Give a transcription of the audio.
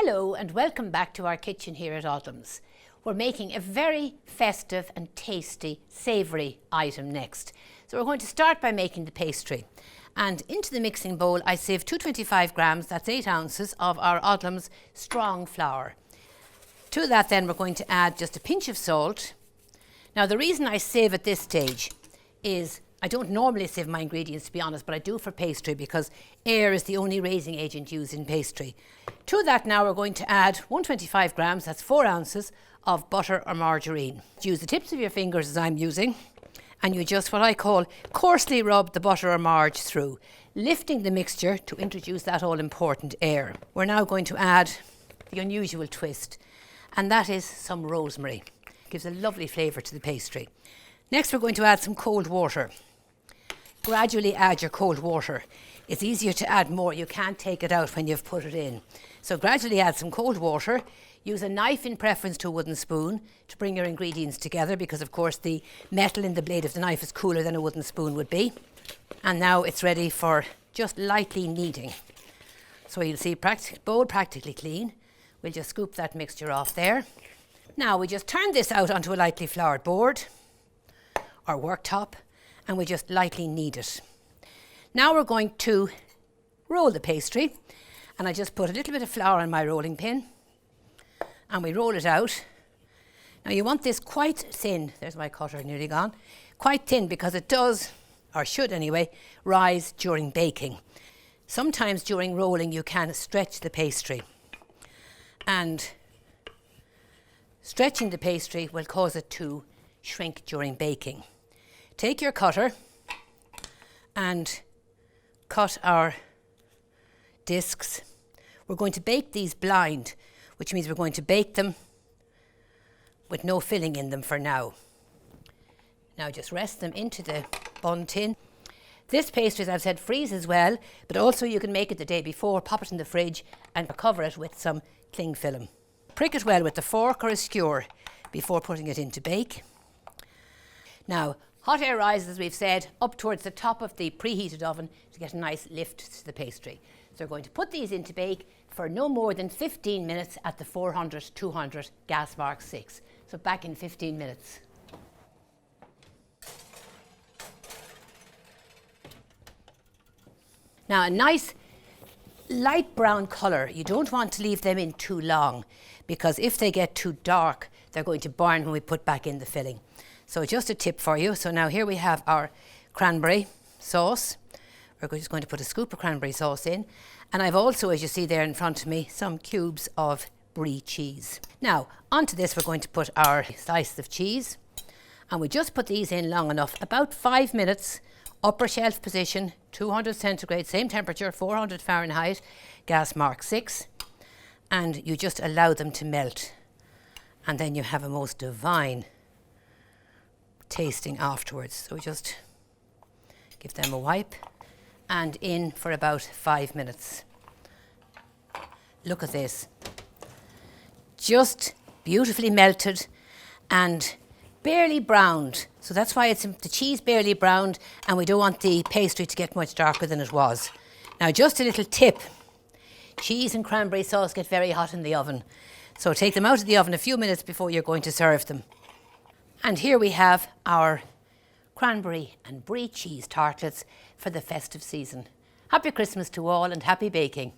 Hello and welcome back to our kitchen here at Odlums. We're making a very festive and tasty savoury item next. So we're going to start by making the pastry. And into the mixing bowl I sieved 225 grams, that's 8 ounces, of our Odlums strong flour. To that then we're going to add just a pinch of salt. Now the reason I sieve at this stage is I don't normally sieve my ingredients, to be honest, but I do for pastry because air is the only raising agent used in pastry. To that now we're going to add 125 grams, that's 4 ounces, of butter or margarine. Use the tips of your fingers as I'm using, and you just what I call coarsely rub the butter or marge through, lifting the mixture to introduce that all important air. We're now going to add the unusual twist, and that is some rosemary. It gives a lovely flavour to the pastry. Next we're going to add some cold water. Gradually add your cold water. It's easier to add more, you can't take it out when you've put it in. So gradually add some cold water. Use a knife in preference to a wooden spoon to bring your ingredients together because of course the metal in the blade of the knife is cooler than a wooden spoon would be. And now it's ready for just lightly kneading. So you'll see bowl practically clean. We'll just scoop that mixture off there. Now we just turn this out onto a lightly floured board or worktop, and we just lightly knead it. Now we're going to roll the pastry, and I just put a little bit of flour on my rolling pin and we roll it out. Now you want this quite thin, there's my cutter nearly gone, quite thin because it does, or should anyway, rise during baking. Sometimes during rolling you can stretch the pastry, and stretching the pastry will cause it to shrink during baking. Take your cutter and cut our discs. We're going to bake these blind, which means we're going to bake them with no filling in them for now. Now just rest them into the bun tin. This pastry, as I've said, freezes well, but also you can make it the day before, pop it in the fridge and cover it with some cling film. Prick it well with a fork or a skewer before putting it into bake. Now, hot air rises, as we've said, up towards the top of the preheated oven to get a nice lift to the pastry. So we're going to put these into bake for no more than 15 minutes at the 400-200 gas mark 6. So back in 15 minutes. Now a nice light brown colour. You don't want to leave them in too long because if they get too dark, they're going to burn when we put back in the filling. So just a tip for you. So now here we have our cranberry sauce. We're just going to put a scoop of cranberry sauce in. And I've also, as you see there in front of me, some cubes of Brie cheese. Now, onto this we're going to put our slices of cheese. And we just put these in long enough, about 5 minutes, upper shelf position, 200 centigrade, same temperature, 400 Fahrenheit, gas mark 6. And you just allow them to melt. And then you have a most divine tasting afterwards. So just give them a wipe and in for about 5 minutes. Look at this. Just beautifully melted and barely browned. So that's why it's the cheese barely browned, and we don't want the pastry to get much darker than it was. Now just a little tip. Cheese and cranberry sauce get very hot in the oven. So take them out of the oven a few minutes before you're going to serve them. And here we have our cranberry and brie cheese tartlets for the festive season. Happy Christmas to all and happy baking.